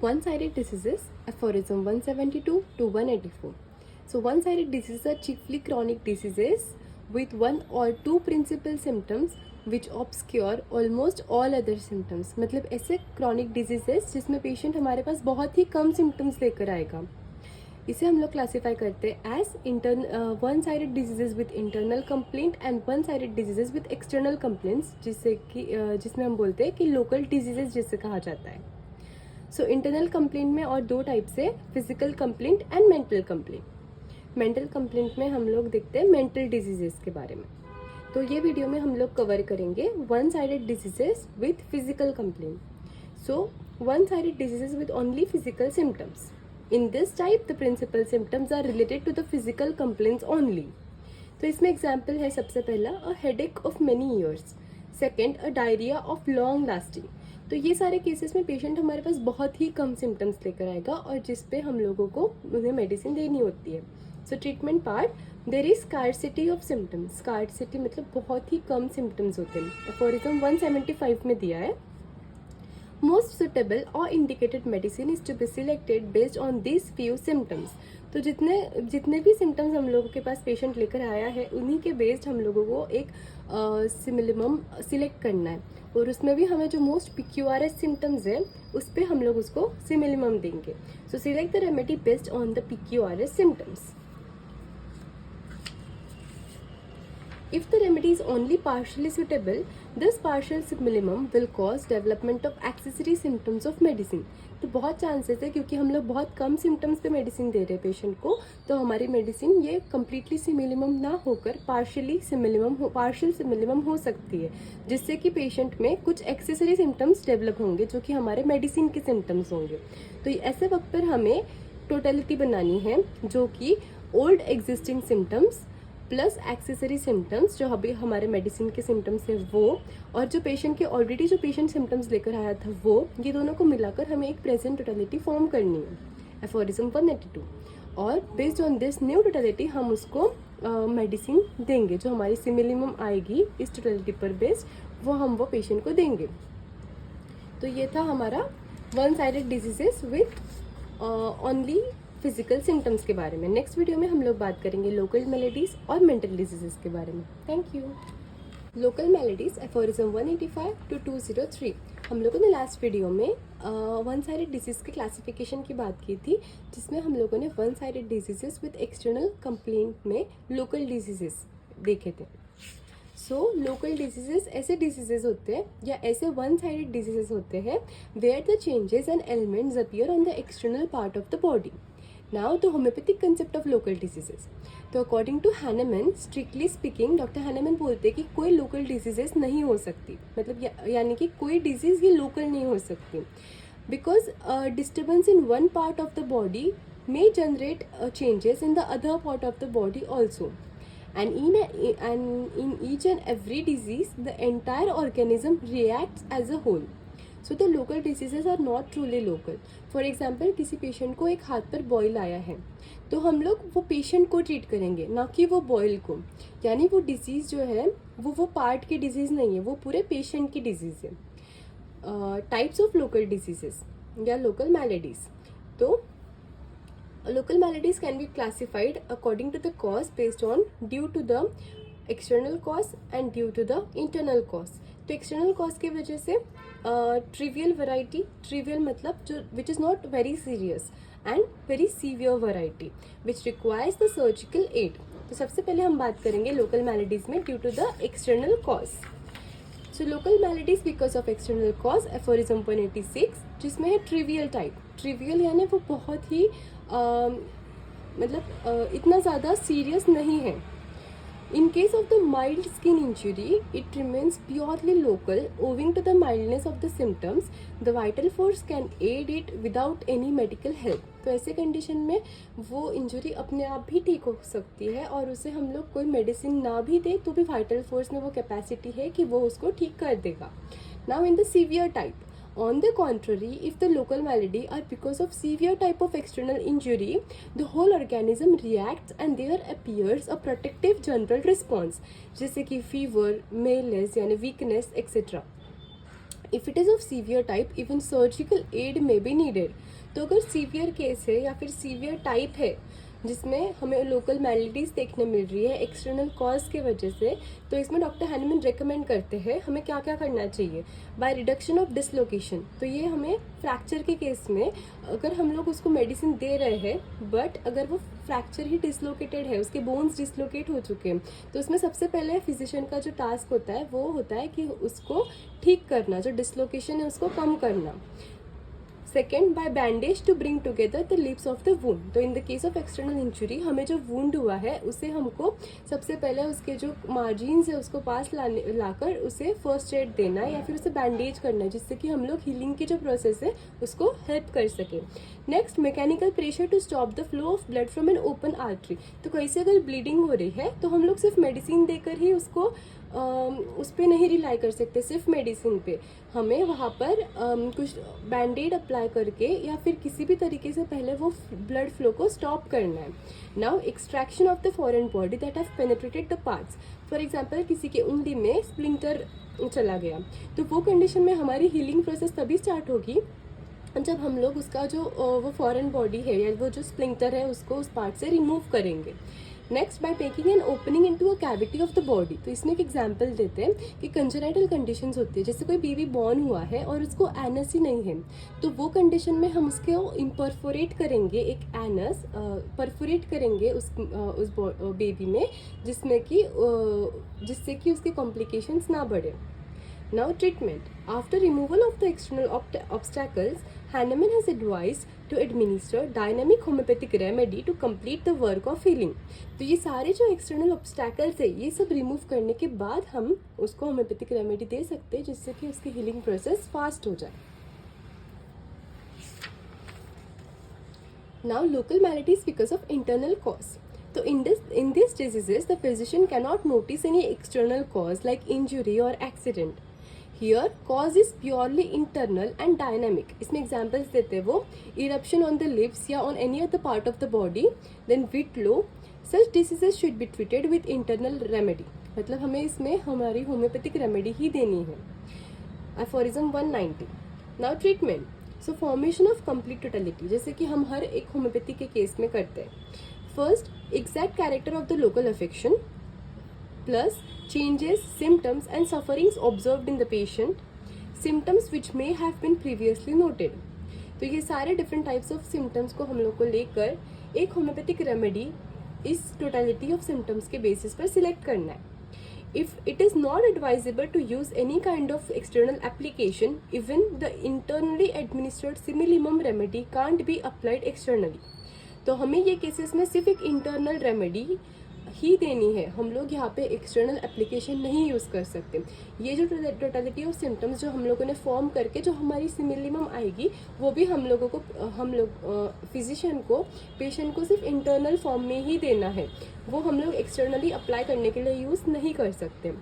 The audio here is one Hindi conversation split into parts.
One-sided diseases, aphorism 172 to 184. So one-sided diseases are chiefly chronic diseases with one or two principal symptoms which obscure almost all other symptoms. मतलब ऐसे chronic diseases जिसमें patient हमारे पास बहुत ही कम symptoms लेकर आएगा, इसे हम लोग क्लासीफाई करते हैं as one sided diseases with internal complaint and one sided diseases with external complaints, जिससे कि जिसमें हम बोलते हैं कि लोकल डिजीजेज जिससे कहा जाता है. सो इंटरनल कंप्लेंट में और दो टाइप से, physical complaint and mental complaint. Mental complaint में हम लोग देखते हैं मेंटल डिजीजेस के बारे में. तो ये वीडियो में हम लोग कवर करेंगे one sided diseases with physical complaint. So one sided diseases with only physical symptoms. In this type, the principal symptoms are related to the physical complaints only. तो इसमें एग्जाम्पल है सबसे पहला a headache of many years, second a diarrhea of long lasting. तो ये सारे केसेस में पेशेंट हमारे पास बहुत ही कम सिम्टम्स लेकर आएगा और जिस पे हम लोगों को उन्हें मेडिसिन देनी होती है. सो treatment part, there is scarcity of symptoms. Scarcity मतलब बहुत ही कम सिम्टम्स होते हैं. एफोरिज्म 175 में दिया है. Most suitable or indicated medicine is to be selected based on these few symptoms. तो जितने भी सिम्टम्स हम लोगों के पास पेशेंट लेकर आया है उन्हीं के बेस्ड हम लोगों को एक सिमिलिमम सिलेक्ट करना है और उसमें भी हमें जो मोस्ट पिक्यूआरस सिम्टम्स है उस पर हम लोग उसको सिमिलिमम देंगे. So select the remedy based on the peculiars symptoms. If the remedy is only partially suitable, this partial minimum will cause development of accessory symptoms of medicine. तो बहुत चांसेस है क्योंकि हम लोग बहुत कम सिम्टम्स पे मेडिसिन दे रहे हैं पेशेंट को, तो हमारी मेडिसिन ये कम्प्लीटली सिमिलिमम ना होकर पार्शियल सिमिलिमम हो सकती है, जिससे कि पेशेंट में कुछ एक्सेसरी सिम्टम्स डेवलप होंगे जो कि हमारे मेडिसिन के सिम्टम्स होंगे. तो ऐसे वक्त पर हमें टोटलिटी बनानी है जो कि old existing symptoms plus accessory symptoms जो अभी हमारे मेडिसिन के सिम्टम्स है वो, और जो पेशेंट के ऑलरेडी जो पेशेंट सिम्टम्स लेकर आया था वो, ये दोनों को मिलाकर हमें एक प्रेजेंट टोटलिटी फॉर्म करनी है. एफोरिज्म 182. और based on this new totality हम उसको मेडिसिन देंगे जो हमारी सिमिलिमम आएगी इस टोटलिटी पर बेस्ड, वो पेशेंट को देंगे. तो ये था हमारा one sided diseases with only physical symptoms के बारे में. नेक्स्ट वीडियो में हम लोग बात करेंगे लोकल मेलेडीज और मेंटल डिजीजेस के बारे में. Thank you. Local maladies, aphorism 185 to 203. हम लोगों ने लास्ट वीडियो में वन साइडेड डिजीज के क्लासिफिकेशन की बात की थी, जिसमें हम लोगों ने one sided diseases with external complaint में लोकल डिजीजेस देखे थे. सो लोकल डिजीजेस ऐसे डिजीजेस होते हैं या ऐसे वन साइडेड डिजीजेस होते हैं where the changes and elements appear on the external part of the body. Now the homeopathic concept of local diseases. तो according to Hahnemann, strictly speaking, doctor Hahnemann बोलते हैं कि कोई लोकल डिजीजेस नहीं हो सकती, मतलब यानी कि कोई डिजीज ये लोकल नहीं हो सकती, because disturbance in one part of the body may generate changes in the other part of the body also, and in each and every disease the entire organism reacts as a whole. So the local diseases are not truly local. For example किसी पेशेंट को एक हाथ पर बॉयल आया है तो हम लोग वो पेशेंट को ट्रीट करेंगे, ना कि वो बॉयल को. यानी वो डिजीज़ जो है वो पार्ट की डिजीज़ नहीं है, वो पूरे पेशेंट की डिजीज़ है. टाइप्स ऑफ लोकल डिजीजेस या लोकल मैलेडीज. तो local maladies can be classified according to the cause based on due to the external cause and due to the internal cause. तो एक्सटर्नल कॉज की वजह से ट्रिवियल वैरायटी, ट्रिवियल मतलब जो which is not very serious, and very severe variety which requires the surgical aid. तो सबसे पहले हम बात करेंगे लोकल मैलेडीज में due to the external cause. So local maladies because of external cause, aphorism 186, जिसमें है ट्रिवियल टाइप. ट्रिवियल यानी वो बहुत ही इतना ज़्यादा सीरियस नहीं है. In case of the mild skin injury, it remains purely local owing to the mildness of the symptoms. The vital force can aid it without any medical help. तो ऐसे कंडीशन में वो इंजरी अपने आप भी ठीक हो सकती है और उसे हम लोग कोई मेडिसिन ना भी दे तो भी वाइटल फोर्स में वो कैपेसिटी है कि वो उसको ठीक कर देगा. Now in the severe type, on the contrary, if the local malady are because of severe type of external injury, the whole organism reacts and there appears a protective general response, जैसे कि fever, malaise यानी weakness etc. If it is of severe type even surgical aid में बी नीडेड। तो अगर सीवियर केस है या फिर सीवियर टाइप है जिसमें हमें लोकल मैलिडीज देखने मिल रही है एक्सटर्नल कॉज की वजह से, तो इसमें डॉक्टर हैनमन रेकमेंड करते हैं हमें क्या क्या करना चाहिए। बाय रिडक्शन ऑफ डिसलोकेशन, तो ये हमें फ्रैक्चर के केस में अगर हम लोग उसको मेडिसिन दे रहे हैं बट अगर वो फ्रैक्चर ही डिसलोकेटेड है, उसके बोन्स डिसलोकेट हो चुके हैं, तो उसमें सबसे पहले फिजिशियन का जो टास्क होता है वो होता है कि उसको ठीक करना, जो डिसलोकेशन है उसको कम करना। Second, by bandage to bring together the lips of the wound. तो in the case of external injury हमें जो वुंड हुआ है उसे हमको सबसे पहले उसके जो मार्जिन्स है उसको पास लाकर उसे फर्स्ट एड देना है या फिर उसे बैंडेज करना है, जिससे कि हम लोग हीलिंग की जो प्रोसेस है उसको हेल्प कर सके। Next, mechanical pressure to stop the flow of blood from an open artery. तो कहीं से अगर ब्लीडिंग हो रही है तो हम लोग सिर्फ मेडिसिन देकर ही उसको उस पर नहीं रिलाई कर सकते, सिर्फ मेडिसिन पे हमें वहाँ पर कुछ बैंडेड अप्लाई करके या फिर किसी भी तरीके से पहले वो ब्लड फ्लो को स्टॉप करना है। Now, extraction of the foreign body that have penetrated the parts. For example किसी के उंगली में स्प्लिंटर चला गया, तो वो कंडीशन में हमारी हीलिंग प्रोसेस तभी स्टार्ट होगी जब हम लोग उसका जो वो फॉरेन बॉडी है या वो जो स्प्लिंटर है उसको उस पार्ट से रिमूव करेंगे। Next, by making an opening into a cavity of the body. तो इसमें एक एग्जांपल देते हैं कि कंजेनाइटल कंडीशंस होती है, जैसे कोई बेबी बॉर्न हुआ है और उसको एनस ही नहीं है, तो वो कंडीशन में हम उसको इम्परफोरेट करेंगे, एक एनस परफोरेट करेंगे उस बेबी में, जिससे कि उसके कॉम्प्लिकेशंस ना बढ़े। Now, treatment. After removal of the external obstacles, Hahnemann has advised to administer dynamic homeopathic remedy to complete the work of healing. तो ये सारे जो external obstacles है ये सब remove करने के बाद हम उसको homeopathic remedy दे सकते हैं जिससे कि उसकी healing process fast हो जाए। Now, local maladies because of internal cause. So in these diseases, the physician cannot notice any external cause like injury or accident. Here, cause is purely internal and dynamic. इसमें examples देते हैं वो eruption on the lips या on any other part of the body, then whitlow. Such diseases should be treated with internal remedy. मतलब हमें इसमें हमारी homeopathic remedy ही देनी है। Aphorism 190. Now treatment. So formation of complete totality, जैसे कि हम हर एक होम्योपैथी के केस में करते हैं। First, exact character of the local affection plus changes, symptoms and sufferings observed in the patient, symptoms which may have been previously noted. तो ये सारे different types of symptoms को हम लोग को लेकर एक homeopathic remedy इस totality of symptoms के basis पर select करना है। If it is not advisable to use any kind of external application, even the internally administered similimum remedy can't be applied externally. तो हमें ये केसेस में सिर्फ एक इंटरनल रेमेडी ही देनी है, हम लोग यहाँ पे एक्सटर्नल एप्लीकेशन नहीं यूज़ कर सकते। ये जो टोटलिटी ऑफ सिम्टम्स जो हम लोगों ने फॉर्म करके जो हमारी सिमिलिमम आएगी वो भी हम लोग फिजिशियन को पेशेंट को सिर्फ इंटरनल फॉर्म में ही देना है, वो हम लोग एक्सटर्नली अप्लाई करने के लिए यूज़ नहीं कर सकते।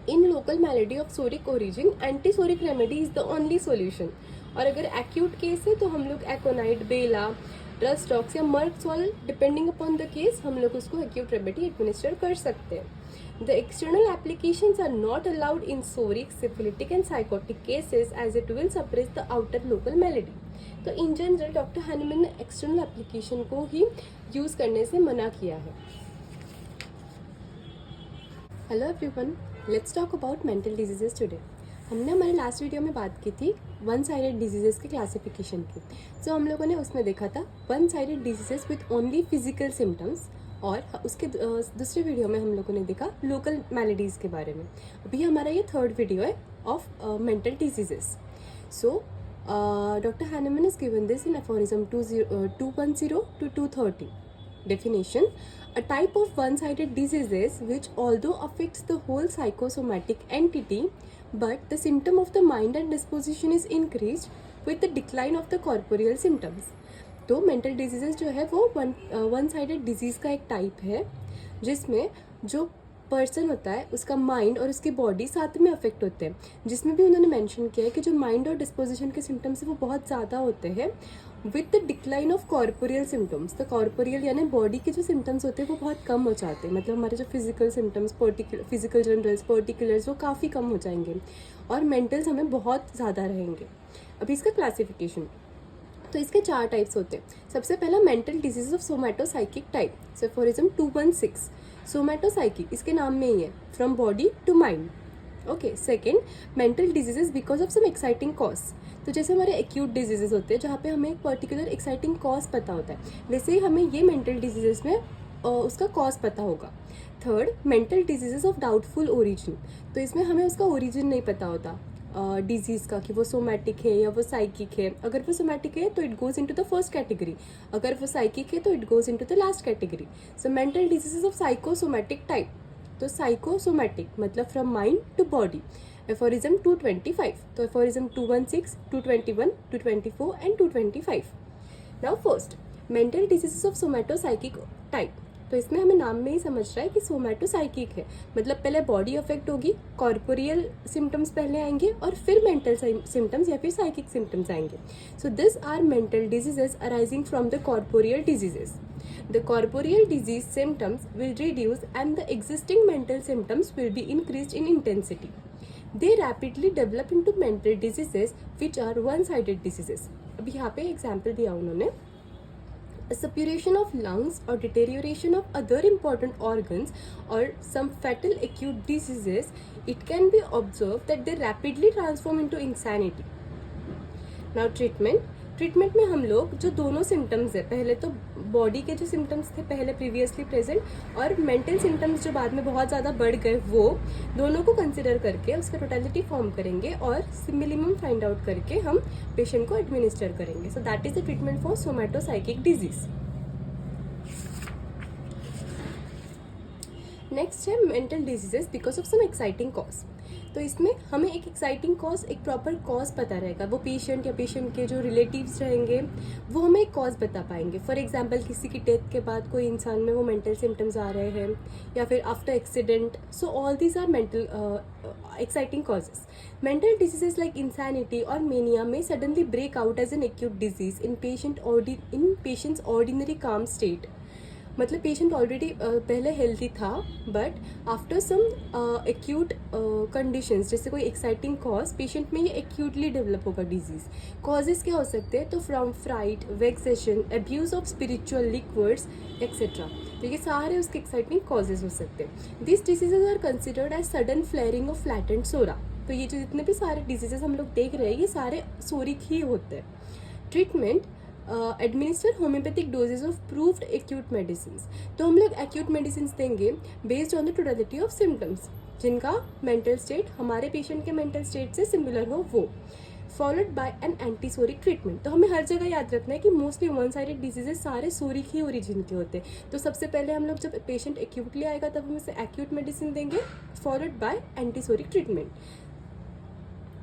In local malady of psoric origin antipsoric remedy is the only solution. और अगर एक्यूट केस है तो हम लोग एकोनाइट, बेला, रस्टॉक्स या merc sol depending upon the case हम लोग उसको एक्यूट रेमेडी एडमिनिस्टर कर सकते हैं। The external applications are not allowed in psoric, syphilitic and sycotic cases as it will suppress the outer local malady. तो इन जनरल डॉक्टर हैनमन ने एक्सटर्नल एप्लीकेशन को ही यूज़ करने से मना किया है। Hello everyone, let's talk about mental diseases today. हमने हमारे लास्ट वीडियो में बात की थी वन साइडेड डिजीजेस के क्लासिफिकेशन की। तो हम लोगों ने उसमें देखा था one sided diseases with only physical symptoms, और उसके दूसरे वीडियो में हम लोगों ने देखा लोकल मैलेडीज़ के बारे में। अभी हमारा ये थर्ड वीडियो है of mental diseases. So doctor Hahnemann is given this in aphorism 210 to 230. Definition: a type of one-sided diseases which although affects the whole psychosomatic entity, but the symptom of the mind and disposition is increased with the decline of the corporeal symptoms. तो मेंटल डिजीजेस जो है वो वन साइडेड डिजीज़ का एक टाइप है जिसमें जो पर्सन होता है उसका माइंड और उसकी बॉडी साथ में अफेक्ट होते हैं, जिसमें भी उन्होंने मेंशन किया है कि जो माइंड और डिस्पोजिशन के सिम्टम्स है वो बहुत ज़्यादा होते हैं with the decline of corporeal symptoms. तो कॉर्पोरियल यानी बॉडी के जो सिम्टम्स होते हैं वो बहुत कम हो जाते हैं, मतलब हमारे जो physical symptoms physical generals particulars वो काफ़ी कम हो जाएंगे और मेंटल्स हमें बहुत ज़्यादा रहेंगे। अभी इसका क्लासिफिकेशन, तो इसके 4 टाइप्स होते हैं। सबसे पहला mental disease of somatopsychic type, aphorism 216। Somatopsychic इसके नाम में ही है, from body to mind. Okay. Second, mental diseases because of some exciting cause. तो जैसे हमारे एक्यूट डिजीजेस होते हैं जहाँ पे हमें एक पर्टिकुलर एक्साइटिंग कॉज पता होता है, वैसे ही हमें ये मेंटल डिजीजेस में उसका कॉज पता होगा। Third, mental diseases of doubtful origin. तो इसमें हमें उसका ओरिजिन नहीं पता होता डिजीज़ का, कि वो सोमैटिक है या वो साइकिक है। अगर वो सोमैटिक है तो it goes into the first category, अगर वो साइकिक है तो it goes into the last category. So mental diseases of psychosomatic type. तो साइकोसोमैटिक मतलब from mind to body, aphorism 225। तो aphorism 216, 221, 224 and 225। Now first, mental diseases of somatopsychic type. तो इसमें हमें नाम में ही समझ रहा है कि सोमैटोसाइकिक है, मतलब पहले बॉडी अफेक्ट होगी, कॉर्पोरियल सिम्टम्स पहले आएंगे और फिर मेंटल सिम्टम्स या फिर साइकिक सिम्टम्स आएंगे। So this are mental diseases arising from the corporeal diseases. The corporeal disease symptoms will reduce and the existing mental symptoms will be increased in intensity. They rapidly develop into mental diseases which are one-sided diseases. अभी यहाँ पे एग्जाम्पल दिया उन्होंने, a suppuration of lungs or deterioration of other important organs or some fatal acute diseases, it can be observed that they rapidly transform into insanity. Now treatment में हम लोग जो दोनों सिम्टम्स है, पहले तो बॉडी के जो सिम्टम्स थे पहले प्रीवियसली प्रेजेंट और मेंटल सिम्टम्स जो बाद में बहुत ज़्यादा बढ़ गए, वो दोनों को कंसिडर करके उसका टोटलिटी फॉर्म करेंगे और मिनिमम फाइंड आउट करके हम पेशेंट को एडमिनिस्टर करेंगे। So that is the treatment for somatopsychic disease. Next है mental diseases because of some exciting cause. तो इसमें हमें एक एक्साइटिंग कॉज, एक प्रॉपर कॉज पता रहेगा, वो पेशेंट या पेशेंट के जो रिलेटिव्स रहेंगे वो हमें एक कॉज बता पाएंगे। फॉर एग्जांपल किसी की डेथ के बाद कोई इंसान में वो मेंटल सिम्टम्स आ रहे हैं या फिर after accident. So all these are mental exciting causes. Mental diseases like insanity और मेनिया में suddenly break out as an acute disease in patients ordinary calm state. मतलब पेशेंट ऑलरेडी पहले हेल्थी था but after some acute conditions जैसे कोई एक्साइटिंग कॉज, पेशेंट में ये एक्यूटली डेवलप होगा डिजीज़। कॉजेज़ क्या हो सकते हैं? तो from fright, vexation, abuse of spiritual liquids etcetera. तो ये सारे उसके एक्साइटिंग कॉजेज हो सकते हैं। This diseases are considered as sudden flaring of flattened psora. तो ये जो जितने भी सारे डिजीजेज हम लोग देख रहे हैं ये सारे सोरिक ही होते हैं। Treatment, administer homoeopathic doses of proved acute medicine. तो हम लोग एक्यूट मेडिसिन देंगे based on the totality of symptoms, जिनका मेंटल स्टेट हमारे पेशेंट के मेंटल स्टेट से सिमिलर हो वो, followed by an antipsoric treatment. तो हमें हर जगह याद रखना है कि मोस्टली वन साइडेड डिजीजेज सारे सोरिक ही ओरिजिन के होते हैं। तो सबसे पहले हम लोग जब पेशेंट एक्यूटली आएगा तब हम इसे एक्यूट मेडिसिन देंगे, followed by antipsoric treatment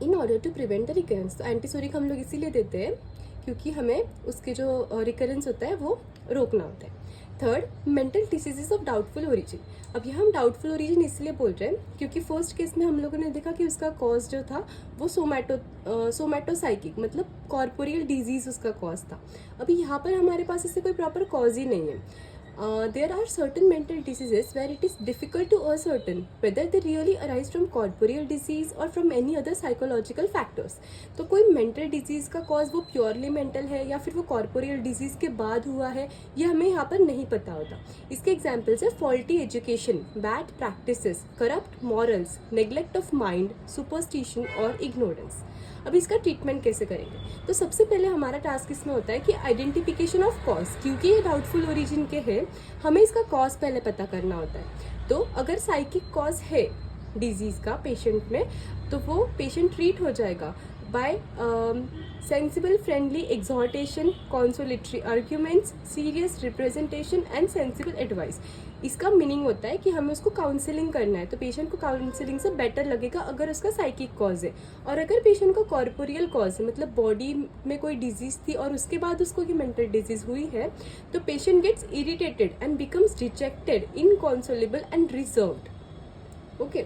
in order to prevent the recurrence. तो एंटीसोरिक हम लोग इसीलिए देते हैं क्योंकि हमें उसके जो रिकरेंस होता है वो रोकना होता है। Third, mental diseases of doubtful origin. अब यहाँ हम डाउटफुल ओरिजिन इसलिए बोल रहे हैं क्योंकि फर्स्ट केस में हम लोगों ने देखा कि उसका कॉज जो था वो सोमैटोसाइकिक मतलब कॉर्पोरियल डिजीज उसका कॉज था। अभी यहाँ पर हमारे पास इससे कोई प्रॉपर कॉज ही नहीं है। There are certain mental diseases where it is difficult to ascertain whether they really arise from corporeal disease or from any other psychological factors. तो कोई mental disease का cause वो purely mental है या फिर वो corporeal disease के बाद हुआ है ये हमें यहाँ पर नहीं पता होता। इसके examples है faulty education, bad practices, corrupt morals, neglect of mind, superstition और ignorance। अब इसका ट्रीटमेंट कैसे करेंगे? तो सबसे पहले हमारा टास्क इसमें होता है कि आइडेंटिफिकेशन ऑफ कॉज, क्योंकि ये डाउटफुल ओरिजिन के हैं हमें इसका कॉज पहले पता करना होता है। तो अगर साइकिक कॉज है डिजीज़ का पेशेंट में तो वो पेशेंट ट्रीट हो जाएगा by sensible friendly exhortation, consolatory arguments, serious representation and sensible advice. इसका मीनिंग होता है कि हमें उसको काउंसलिंग करना है, तो पेशेंट को काउंसलिंग से बेटर लगेगा अगर उसका साइकिक कॉज है। और अगर पेशेंट को कॉर्पोरियल कॉज है मतलब बॉडी में कोई डिजीज़ थी और उसके बाद उसको ये मेंटल डिजीज़ हुई है तो patient gets irritated and becomes rejected, inconsolable and reserved. Okay,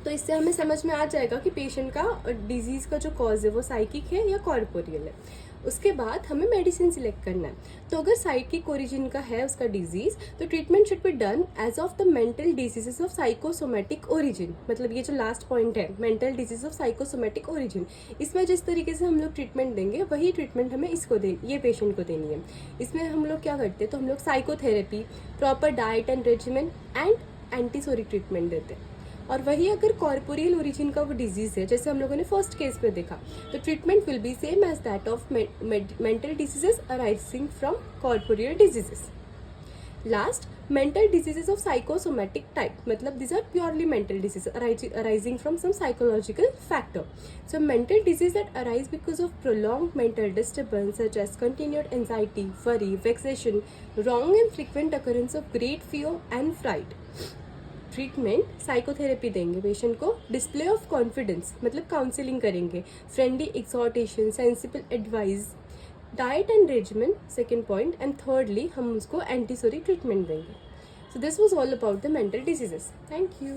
तो इससे हमें समझ में आ जाएगा कि पेशेंट का डिजीज़ का जो कॉज है वो साइकिक है या कॉर्पोरियल है। उसके बाद हमें मेडिसिन सिलेक्ट करना है। तो अगर साइकिक ओरिजिन का है उसका डिजीज़, तो treatment should be done as of the mental diseases of psychosomatic origin. मतलब ये जो लास्ट पॉइंट है, mental disease of psychosomatic origin, इसमें जिस तरीके से हम लोग ट्रीटमेंट देंगे वही ट्रीटमेंट हमें ये पेशेंट को देनी है। इसमें हम लोग क्या करते हैं, तो हम लोग psychotherapy, proper diet and regiment and antipsoric treatment देते हैं। और वही अगर कॉर्पोरियल ओरिजिन का वो डिजीज है, जैसे हम लोगों ने फर्स्ट केस में देखा, तो treatment will be same as that of mental diseases arising from corporeal diseases. Last, mental diseases of psychosomatic type, मतलब these are purely mental diseases arising from some psychological factor. So mental disease that arise because of prolonged mental disturbance such as continued anxiety, worry, vexation, wrong and frequent occurrence of great fear and fright. Treatment psychotherapy देंगे पेशेंट को, डिस्प्ले ऑफ कॉन्फिडेंस मतलब काउंसलिंग करेंगे, friendly exhortation, sensible advice, diet and regimen second point, and thirdly हम उसको एंटीसोरी ट्रीटमेंट देंगे. So this was all about the mental diseases. Thank you.